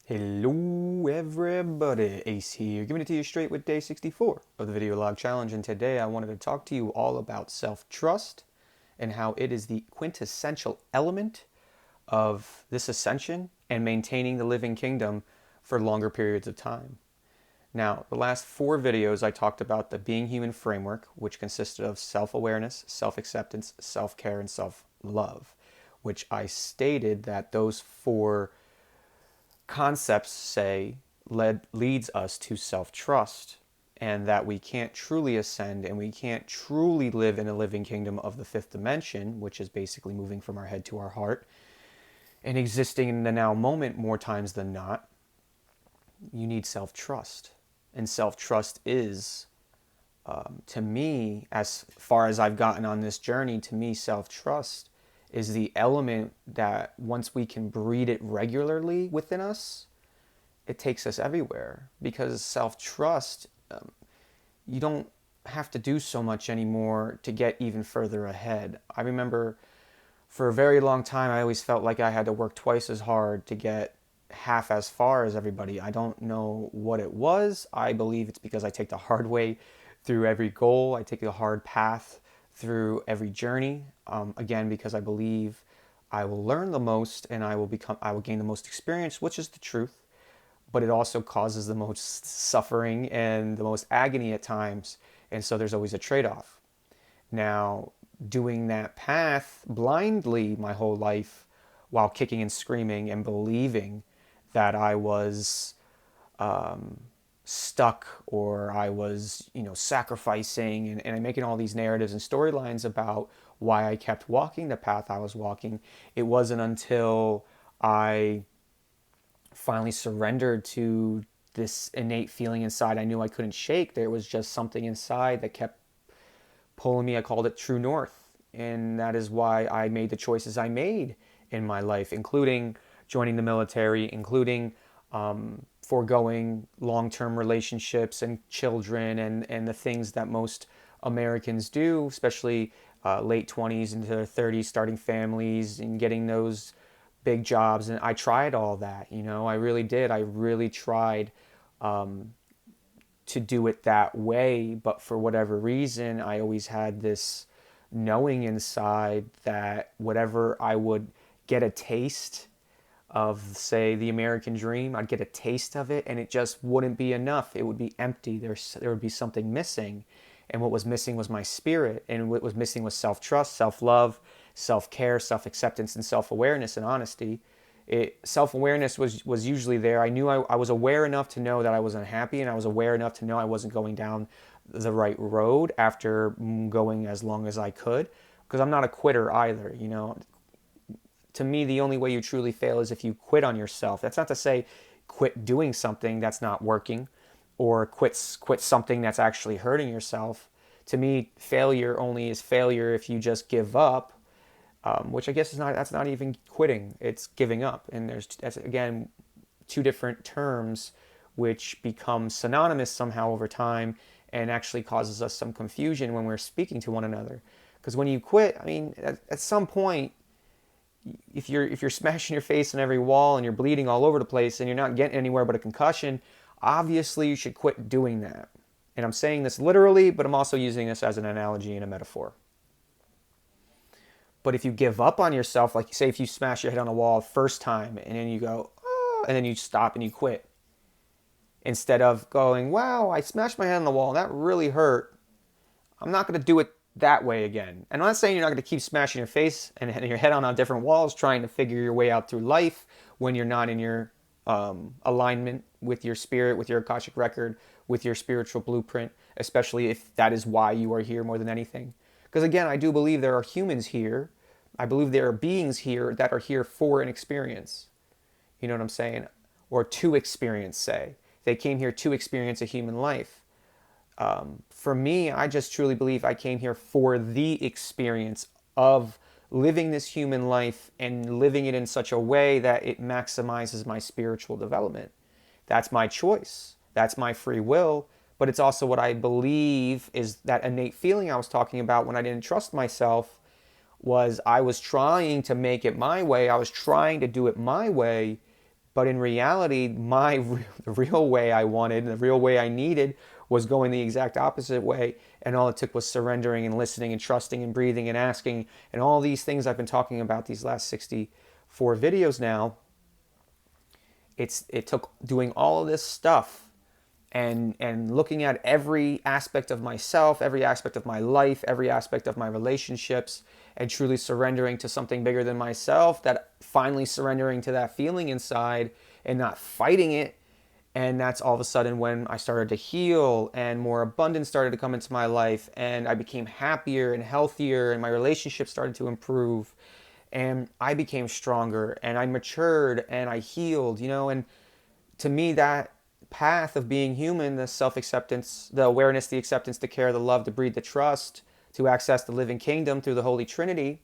Hello everybody, Ace here, giving it to you straight with day 64 of the video log challenge, and today I wanted to talk to you all about self-trust and how it is the quintessential element of this ascension and maintaining the living kingdom for longer periods of time. Now, the last 4 videos I talked about the Being Human framework, which consisted of self-awareness, self-acceptance, self-care, and self-love, which I stated that those 4 concepts leads us to self-trust, and that we can't truly ascend and we can't truly live in a living kingdom of the 5th dimension, which is basically moving from our head to our heart and existing in the now moment more times than not. You need self-trust, and self-trust is to me, as far as I've gotten on this journey, to me self-trust is the element that once we can breed it regularly within us, it takes us everywhere. Because self-trust, you don't have to do so much anymore to get even further ahead. I remember for a very long time, I always felt like I had to work twice as hard to get half as far as everybody. I don't know what it was. I believe it's because I take the hard way through every goal. I take the hard path through every journey. Again, because I believe I will learn the most and I will gain the most experience, which is the truth. But it also causes the most suffering and the most agony at times. And so there's always a trade-off. Now, doing that path blindly my whole life while kicking and screaming and believing that I was stuck, or I was, sacrificing, and I'm making all these narratives and storylines about why I kept walking the path I was walking. It wasn't until I finally surrendered to this innate feeling inside I knew I couldn't shake. There was just something inside that kept pulling me. I called it True North. And that is why I made the choices I made in my life, including joining the military, including foregoing long-term relationships and children, and the things that most Americans do, especially late 20s into their 30s, starting families and getting those big jobs. And I tried all that, I really did. I really tried to do it that way, but for whatever reason, I always had this knowing inside that whatever I would get a taste of, say, the American dream, I'd get a taste of it, and it just wouldn't be enough. It would be empty. There would be something missing, and what was missing was my spirit, and what was missing was self-trust, self-love, self-care, self-acceptance, and self-awareness and honesty. Self-awareness was usually there. I knew I was aware enough to know that I was unhappy, and I was aware enough to know I wasn't going down the right road after going as long as I could, because I'm not a quitter either. To me, the only way you truly fail is if you quit on yourself. That's not to say quit doing something that's not working, or quit something that's actually hurting yourself. To me, failure only is failure if you just give up, which I guess that's not even quitting. It's giving up. And that's again 2 different terms which become synonymous somehow over time, and actually causes us some confusion when we're speaking to one another. Because when you quit, at some point, if you're smashing your face on every wall and you're bleeding all over the place and you're not getting anywhere but a concussion, obviously you should quit doing that. And I'm saying this literally, but I'm also using this as an analogy and a metaphor. But if you give up on yourself, like say if you smash your head on a wall first time and then you go, oh, and then you stop and you quit, instead of going, wow, I smashed my head on the wall and that really hurt, I'm not going to do it that way again. And I'm not saying you're not going to keep smashing your face and your head on different walls trying to figure your way out through life when you're not in your alignment with your spirit, with your Akashic record, with your spiritual blueprint, especially if that is why you are here more than anything. Because again, I do believe there are humans here. I believe there are beings here that are here for an experience. You know what I'm saying? Or to experience, say. They came here to experience a human life. For me, I just truly believe I came here for the experience of living this human life and living it in such a way that it maximizes my spiritual development. That's my choice. That's my free will. But it's also what I believe is that innate feeling I was talking about when I didn't trust myself. Was I was trying to make it my way. I was trying to do it my way But in reality, the real way I wanted, the real way I needed, was going the exact opposite way. And all it took was surrendering and listening and trusting and breathing and asking and all these things I've been talking about these last 64 videos now. It took doing all of this stuff and looking at every aspect of myself, every aspect of my life, every aspect of my relationships, and truly surrendering to something bigger than myself, that finally surrendering to that feeling inside and not fighting it. And that's all of a sudden when I started to heal and more abundance started to come into my life, and I became happier and healthier, and my relationships started to improve, and I became stronger and I matured and I healed, and to me, that path of being human, the self-acceptance, the awareness, the acceptance, the care, the love, the breathe, the trust, to access the living kingdom through the Holy Trinity,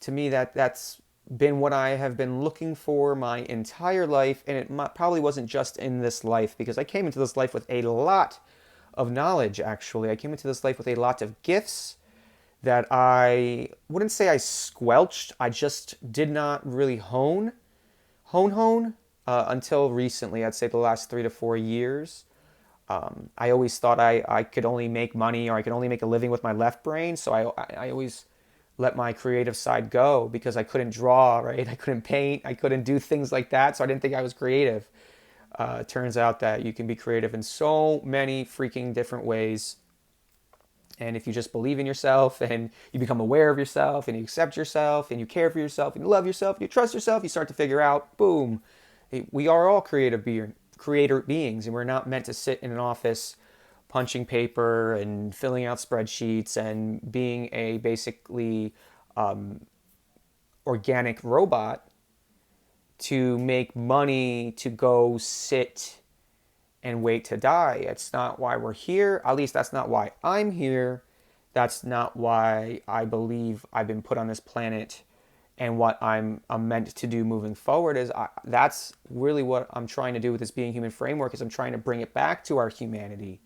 to me, that's been what I have been looking for my entire life. And it probably wasn't just in this life, because I came into this life with a lot of knowledge, actually. I came into this life with a lot of gifts that I wouldn't say I squelched. I just did not really hone until recently. I'd say the last 3 to 4 years. I always thought I could only make money, or I could only make a living with my left brain. So I always let my creative side go, because I couldn't draw, right? I couldn't paint. I couldn't do things like that. So I didn't think I was creative. It turns out that you can be creative in so many freaking different ways. And if you just believe in yourself and you become aware of yourself and you accept yourself and you care for yourself and you love yourself and you trust yourself, you start to figure out, boom, we are all creator beings, and we're not meant to sit in an office punching paper and filling out spreadsheets and being a basically organic robot to make money, to go sit and wait to die. It's not why we're here. At least that's not why I'm here. That's not why I believe I've been put on this planet, and what I'm meant to do moving forward that's really what I'm trying to do with this Being Human framework. Is I'm trying to bring it back to our humanity.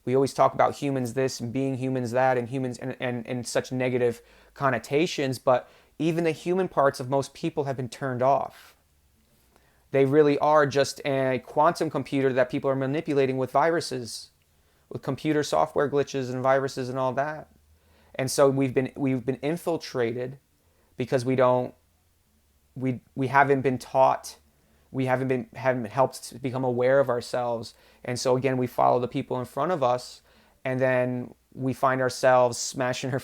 We always talk about humans this and being humans that, and humans and such negative connotations, but even the human parts of most people have been turned off. They really are just a quantum computer that people are manipulating with viruses, with computer software glitches and viruses and all that. And so we've been infiltrated, because we haven't been taught, haven't been helped to become aware of ourselves. And so again, we follow the people in front of us, and then we find ourselves smashing our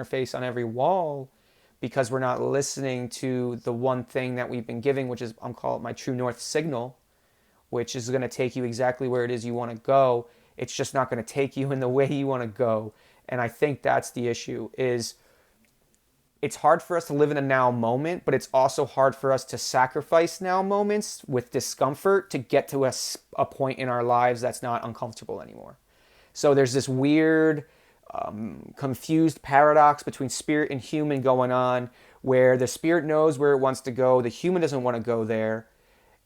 face on every wall, because we're not listening to the one thing that we've been giving, which is, I'm calling it my true north signal, which is going to take you exactly where it is you want to go. It's just not going to take you in the way you want to go. And I think that's the issue. Is it's hard for us to live in a now moment, but it's also hard for us to sacrifice now moments with discomfort to get to a point in our lives that's not uncomfortable anymore. So there's this weird, confused paradox between spirit and human going on, where the spirit knows where it wants to go, the human doesn't want to go there,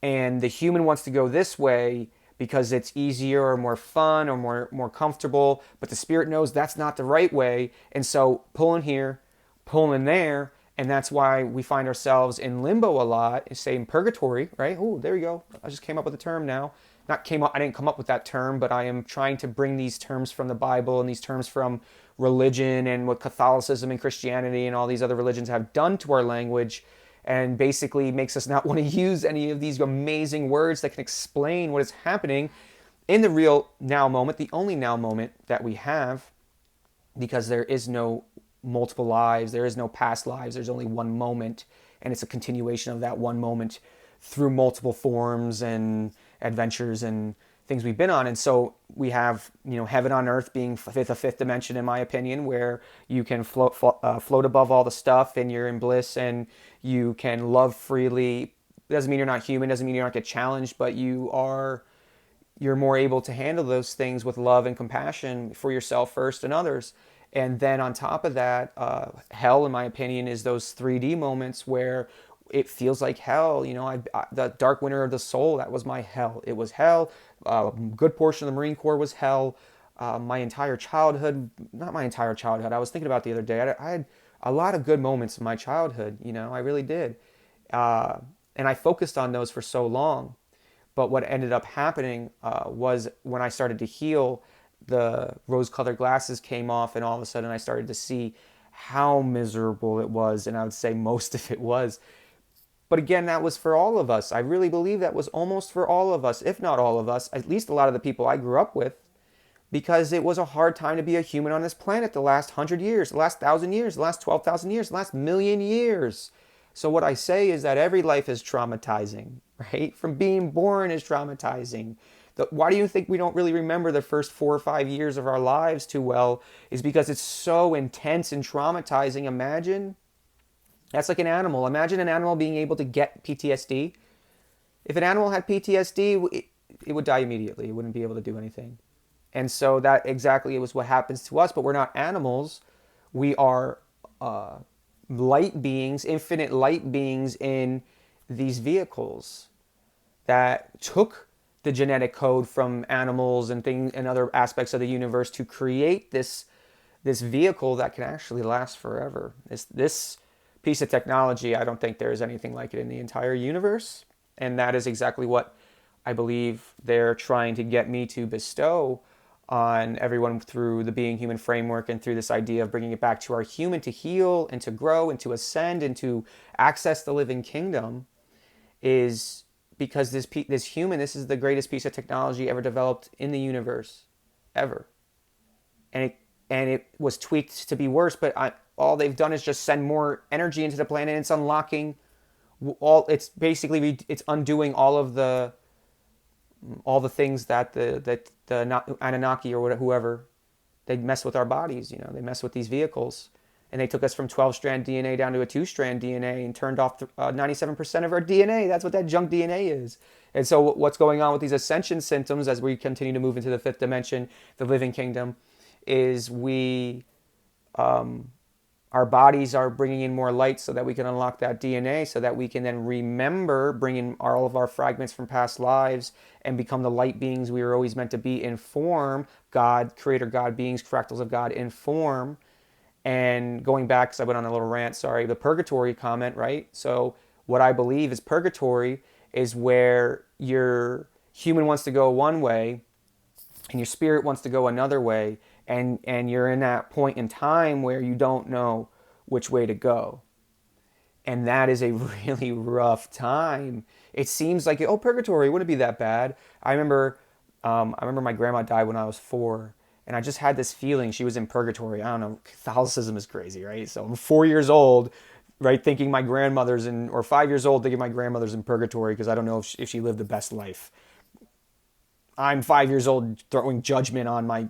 and the human wants to go this way because it's easier or more fun or more comfortable, but the spirit knows that's not the right way, and so pulling here, pulling there, and that's why we find ourselves in limbo a lot, say in purgatory, right? Oh, there you go. I just came up with a term now. I didn't come up with that term, but I am trying to bring these terms from the Bible and these terms from religion and what Catholicism and Christianity and all these other religions have done to our language, and basically makes us not want to use any of these amazing words that can explain what is happening in the real now moment, the only now moment that we have, because there is no multiple lives, there is no past lives, there's only one moment, and it's a continuation of that one moment through multiple forms and adventures and things we've been on. And so we have, heaven on earth being a fifth dimension, in my opinion, where you can float above all the stuff and you're in bliss and you can love freely. It doesn't mean you're not human, doesn't mean you don't get challenged, but you're more able to handle those things with love and compassion for yourself first and others. And then on top of that, hell, in my opinion, is those 3D moments where it feels like hell. The dark winter of the soul, that was my hell. It was hell. A good portion of the Marine Corps was hell. My entire childhood, not my entire childhood, I was thinking about the other day, I had a lot of good moments in my childhood, I really did. And I focused on those for so long. But what ended up happening was when I started to heal, the rose-colored glasses came off, and all of a sudden I started to see how miserable it was, and I would say most of it was. But again, that was for all of us. I really believe that was almost for all of us, if not all of us, at least a lot of the people I grew up with, because it was a hard time to be a human on this planet the last 100 years, the last 1,000 years, the last 12,000 years, the last million years. So what I say is that every life is traumatizing, right? From being born is traumatizing. Why do you think we don't really remember the first 4 or 5 years of our lives too well? Is because it's so intense and traumatizing. Imagine that's like an animal. Imagine an animal being able to get PTSD. If an animal had PTSD, it would die immediately. It wouldn't be able to do anything. And so that exactly was what happens to us, but we're not animals. We are light beings, infinite light beings in these vehicles that took the genetic code from animals and things and other aspects of the universe to create this vehicle that can actually last forever. This piece of technology, I don't think there is anything like it in the entire universe. And that is exactly what I believe they're trying to get me to bestow on everyone through the Being Human framework and through this idea of bringing it back to our human to heal and to grow and to ascend and to access the living kingdom, is because this human, this is the greatest piece of technology ever developed in the universe, ever. And it was tweaked to be worse, but all they've done is just send more energy into the planet. And it's unlocking it's basically, it's undoing all the things that the Anunnaki or whoever, they mess with our bodies. They mess with these vehicles, and they took us from 12-strand DNA down to a 2-strand DNA and turned off 97% of our DNA. That's what that junk DNA is. And so what's going on with these ascension symptoms as we continue to move into the fifth dimension, the living kingdom, is our bodies are bringing in more light so that we can unlock that DNA, so that we can then remember, bring in all of our fragments from past lives and become the light beings we were always meant to be in form, God, creator God beings, fractals of God in form. And going back, because I went on a little rant, sorry, the purgatory comment, right? So what I believe is purgatory is where your human wants to go one way and your spirit wants to go another way, and you're in that point in time where you don't know which way to go. And that is a really rough time. It seems like, oh, purgatory wouldn't be that bad. I remember my grandma died when I was 4, and I just had this feeling she was in purgatory. I don't know, Catholicism is crazy, right? So I'm 4 years old, right, thinking my grandmother's or 5 years old thinking my grandmother's in purgatory because I don't know if she lived the best life. I'm 5 years old throwing judgment on my,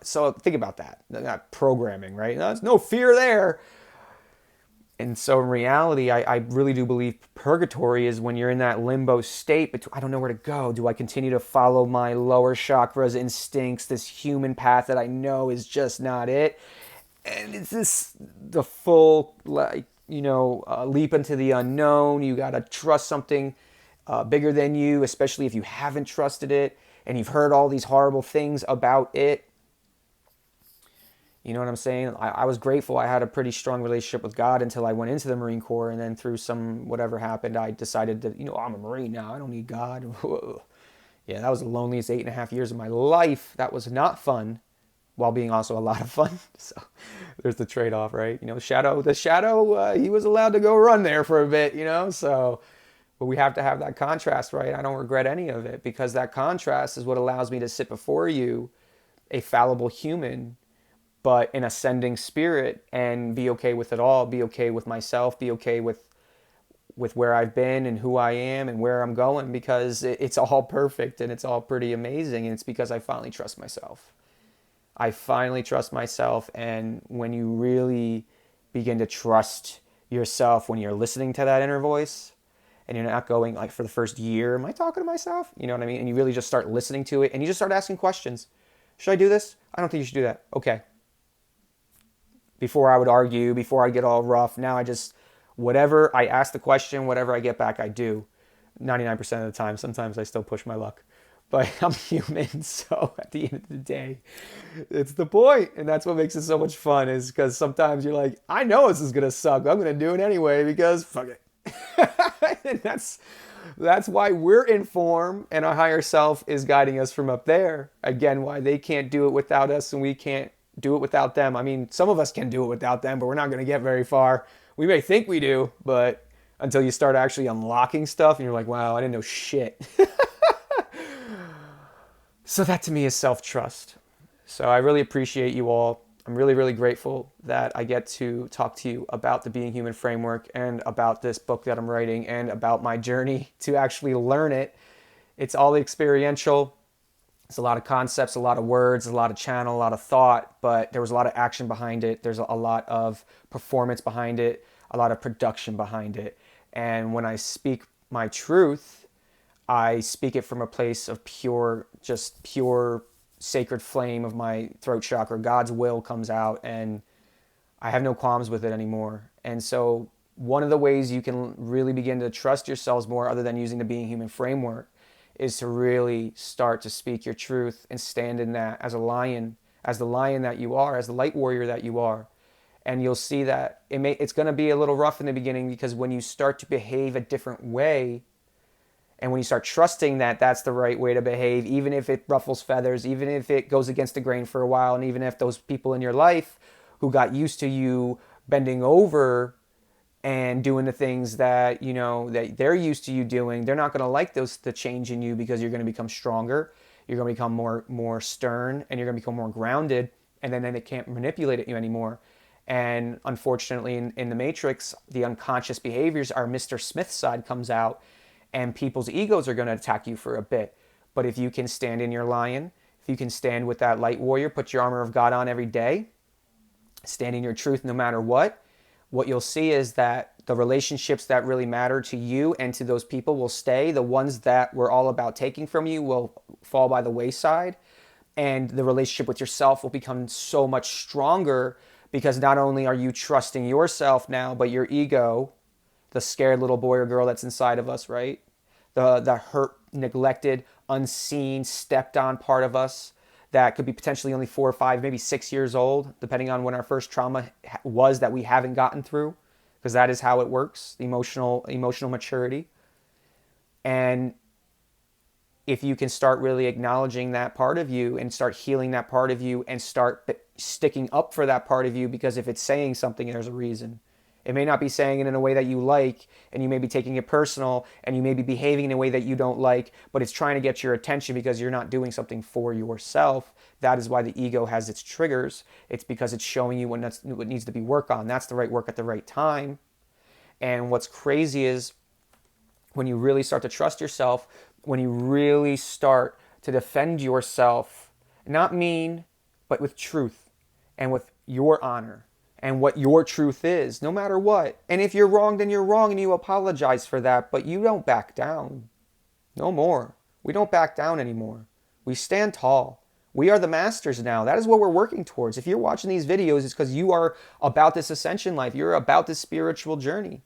so think about that programming, right? There's no fear there. And so in reality, I really do believe purgatory is when you're in that limbo state, but I don't know where to go. Do I continue to follow my lower chakras, instincts, this human path that I know is just not it? And it's the full, leap into the unknown. You got to trust something bigger than you, especially if you haven't trusted it and you've heard all these horrible things about it. You know what I'm saying? I was grateful. I had a pretty strong relationship with God until I went into the Marine Corps. And then through whatever happened, I decided that, I'm a Marine now. I don't need God. Yeah, that was the loneliest 8.5 years of my life. That was not fun, while being also a lot of fun. So there's the trade-off, right? The Shadow, he was allowed to go run there for a bit, so... But we have to have that contrast, right? I don't regret any of it, because that contrast is what allows me to sit before you, a fallible human, but an ascending spirit, and be okay with it all, be okay with myself, be okay with where I've been and who I am and where I'm going, because it's all perfect and it's all pretty amazing. And it's because I finally trust myself. I finally trust myself. And when you really begin to trust yourself, when you're listening to that inner voice, and you're not going like for the first year, am I talking to myself? You know what I mean? And you really just start listening to it, and you just start asking questions. Should I do this? I don't think you should do that. Okay. Before I would argue, before I get all rough, now whatever I ask the question, whatever I get back, I do. 99% of the time. Sometimes I still push my luck. But I'm human, so at the end of the day, it's the point. And that's what makes it so much fun, is because sometimes you're like, I know this is going to suck. I'm going to do it anyway because fuck it. And that's why we're in form and our higher self is guiding us from up there. Again, why they can't do it without us and we can't do it without them. I mean, some of us can do it without them, but we're not going to get very far. We may think we do, but until you start actually unlocking stuff and you're like, wow, I didn't know shit. So that to me is self-trust. So I really appreciate you all. I'm really, really grateful that I get to talk to you about the Being Human framework and about this book that I'm writing and about my journey to actually learn it. It's all experiential. It's a lot of concepts, a lot of words, a lot of channel, a lot of thought, but there was a lot of action behind it. There's a lot of performance behind it, a lot of production behind it. And when I speak my truth, I speak it from a place of pure, just pure sacred flame of my throat chakra. God's will comes out and I have no qualms with it anymore. And so one of the ways you can really begin to trust yourselves more, other than using the Being Human framework, is to really start to speak your truth and stand in that as a lion, as the lion that you are, as the light warrior that you are. And you'll see that it's going to be a little rough in the beginning, because when you start to behave a different way, and when you start trusting that that's the right way to behave, even if it ruffles feathers, even if it goes against the grain for a while, and even if those people in your life who got used to you bending over and doing the things that, you know, that they're used to you doing, they're not going to like the change in you, because you're going to become stronger, you're going to become more stern, and you're going to become more grounded, and then they can't manipulate you anymore. And unfortunately, in the Matrix, the unconscious behaviors, our Mr. Smith side comes out, and people's egos are going to attack you for a bit. But if you can stand in your lion, if you can stand with that light warrior, put your armor of God on every day, stand in your truth no matter what you'll see is that the relationships that really matter to you and to those people will stay. The ones that were all about taking from you will fall by the wayside. And the relationship with yourself will become so much stronger, because not only are you trusting yourself now, but your ego, the scared little boy or girl that's inside of us, right? The hurt, neglected, unseen, stepped on part of us that could be potentially only 4 or 5, maybe 6 years old, depending on when our first trauma was that we haven't gotten through, because that is how it works, emotional maturity. And if you can start really acknowledging that part of you and start healing that part of you and start sticking up for that part of you, because if it's saying something, there's a reason. It may not be saying it in a way that you like, and you may be taking it personal, and you may be behaving in a way that you don't like, but it's trying to get your attention because you're not doing something for yourself. That is why the ego has its triggers. It's because it's showing you what needs to be worked on. That's the right work at the right time. And what's crazy is when you really start to trust yourself, when you really start to defend yourself, not mean, but with truth and with your honor and what your truth is, no matter what. And if you're wrong, then you're wrong, and you apologize for that, but you don't back down. No more. We don't back down anymore. We stand tall. We are the masters now. That is what we're working towards. If you're watching these videos, it's because you are about this ascension life. You're about this spiritual journey,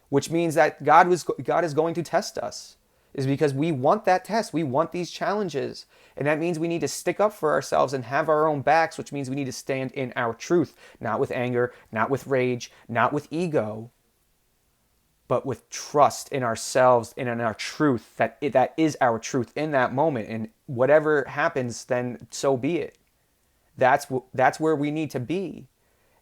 which means that God is going to test us. Is because we want that test. We want these challenges. And that means we need to stick up for ourselves and have our own backs, which means we need to stand in our truth, not with anger, not with rage, not with ego, but with trust in ourselves and in our truth, that is our truth in that moment. And whatever happens, then so be it. That's where we need to be.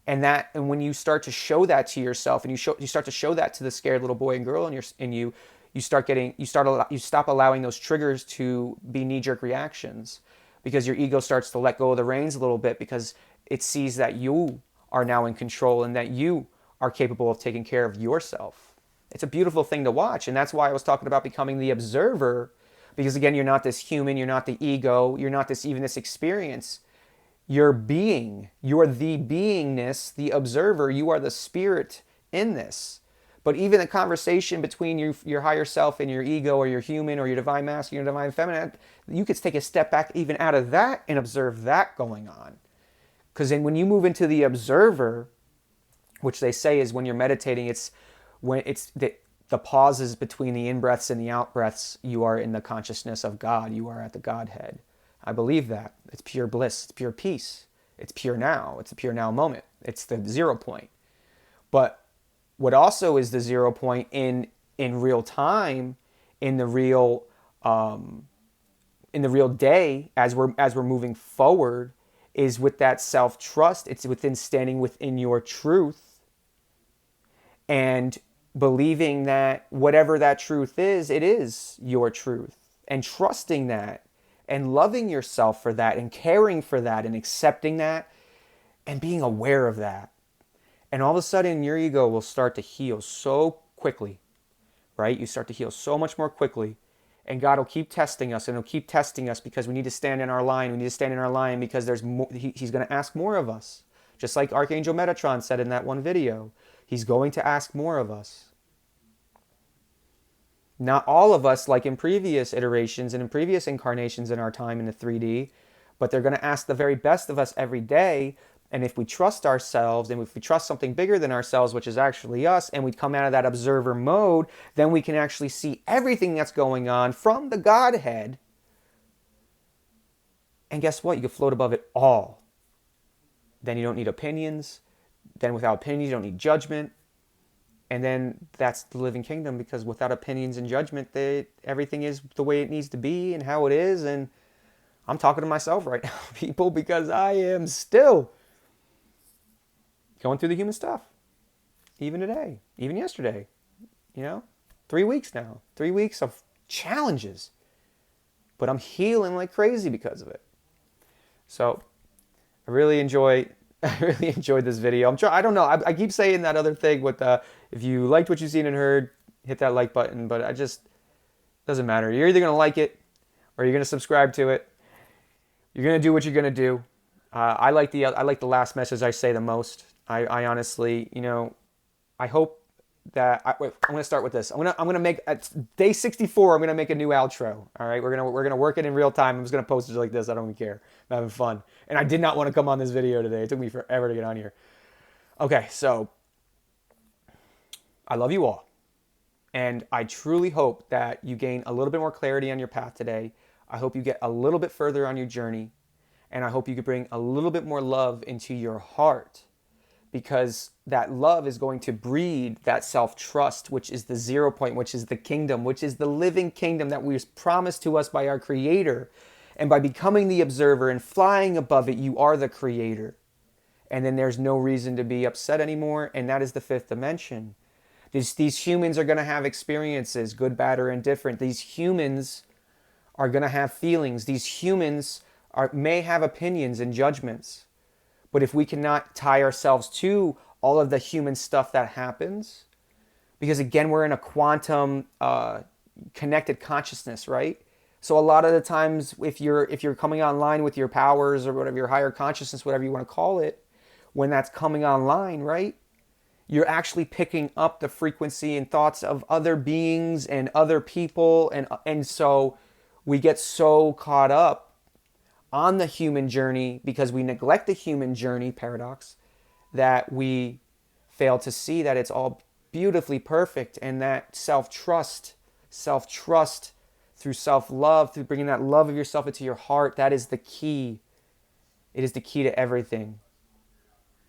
And when you start to show that to yourself, and you start to show that to the scared little boy and girl in you, you stop allowing those triggers to be knee-jerk reactions, because your ego starts to let go of the reins a little bit, because it sees that you are now in control and that you are capable of taking care of yourself. It's a beautiful thing to watch, and that's why I was talking about becoming the observer, because again, you're not this human, you're not the ego, you're not this experience. You're being. You're the beingness, the observer. You are the spirit in this. But even the conversation between your higher self and your ego, or your human, or your divine masculine, or divine feminine, you could take a step back even out of that and observe that going on. Because then when you move into the observer, which they say is when you're meditating, it's when it's the pauses between the in-breaths and the out-breaths, you are in the consciousness of God. You are at the Godhead. I believe that. It's pure bliss. It's pure peace. It's pure now. It's a pure now moment. It's the 0 point. But what also is the 0 point in real time, in the real day, as we're moving forward, is with that self-trust. It's within standing within your truth and believing that whatever that truth is, it is your truth, and trusting that and loving yourself for that and caring for that and accepting that and being aware of that. And all of a sudden your ego will start to heal so quickly, right? You start to heal so much more quickly. And God will keep testing us, and He'll keep testing us because we need to stand in our line. We need to stand in our line because there's more, He's going to ask more of us. Just like Archangel Metatron said in that one video, He's going to ask more of us. Not all of us, like in previous iterations and in previous incarnations in our time in the 3D, but they're going to ask the very best of us every day. And if we trust ourselves, and if we trust something bigger than ourselves, which is actually us, and we come out of that observer mode, then we can actually see everything that's going on from the Godhead. And guess what? You can float above it all. Then you don't need opinions. Then without opinions, you don't need judgment. And then that's the living kingdom, because without opinions and judgment, everything is the way it needs to be and how it is. And I'm talking to myself right now, people, because I am still going through the human stuff. Even today, even yesterday, 3 weeks now, 3 weeks of challenges, but I'm healing like crazy because of it. So I really enjoyed this video. I don't know. I keep saying that other thing with if you liked what you've seen and heard, hit that like button, but doesn't matter. You're either going to like it or you're going to subscribe to it. You're going to do what you're going to do. I like the last message I say the most. I honestly, I hope that I'm going to start with this. I'm going to make at day 64. I'm going to make a new outro. All right, we're going to work it in real time. I'm just going to post it like this. I don't even care. I'm having fun, and I did not want to come on this video today. It took me forever to get on here. Okay, so I love you all, and I truly hope that you gain a little bit more clarity on your path today. I hope you get a little bit further on your journey, and I hope you can bring a little bit more love into your heart, because that love is going to breed that self-trust, which is the 0 point, which is the kingdom, which is the living kingdom that was promised to us by our Creator. And by becoming the observer and flying above it, you are the creator. And then there's no reason to be upset anymore, and that is the fifth dimension. These humans are going to have experiences, good, bad, or indifferent. These humans are going to have feelings. These humans may have opinions and judgments. But if we cannot tie ourselves to all of the human stuff that happens, because again, we're in a quantum connected consciousness, right? So a lot of the times, if you're coming online with your powers or whatever, your higher consciousness, whatever you want to call it, when that's coming online, right? You're actually picking up the frequency and thoughts of other beings and other people, and so we get so caught up on the human journey because we neglect the human journey paradox, that we fail to see that it's all beautifully perfect, and that self-trust through self-love, through bringing that love of yourself into your heart, that is the key. It is the key to everything.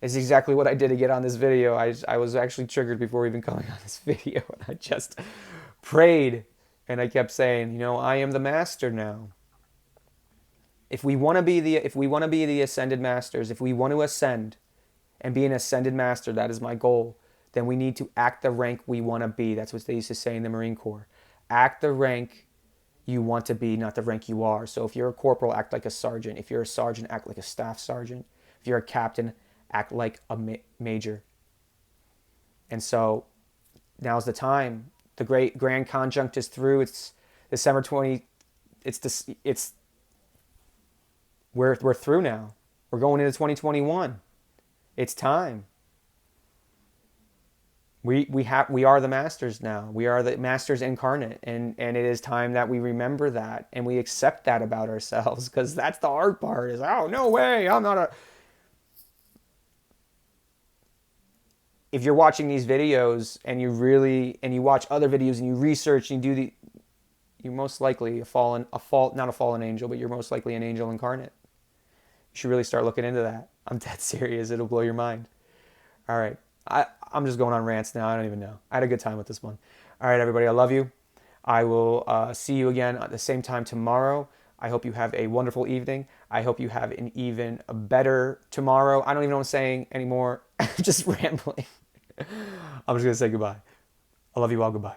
It's exactly what I did to get on this video. I was actually triggered before even coming on this video, and I just prayed, and I kept saying, I am the master now. If we want to be the ascended masters, if we want to ascend and be an ascended master, that is my goal, then we need to act the rank we want to be. That's what they used to say in the Marine Corps. Act the rank you want to be, not the rank you are. So if you're a corporal, act like a sergeant. If you're a sergeant, act like a staff sergeant. If you're a captain, act like a major. And so now's the time. The great grand conjunct is through. It's December 20. We're through now. We're going into 2021. It's time. We are the masters now. We are the masters incarnate, and it is time that we remember that and we accept that about ourselves, because that's the hard part. Is, oh, no way, I'm not a. If you're watching these videos and you watch other videos and you research and you're most likely not a fallen angel, but you're most likely an angel incarnate. You should really start looking into that. I'm dead serious. It'll blow your mind. All right. I'm just going on rants now. I don't even know. I had a good time with this one. All right, everybody. I love you. I will see you again at the same time tomorrow. I hope you have a wonderful evening. I hope you have an even better tomorrow. I don't even know what I'm saying anymore. Just rambling. I'm just going to say goodbye. I love you all. Goodbye.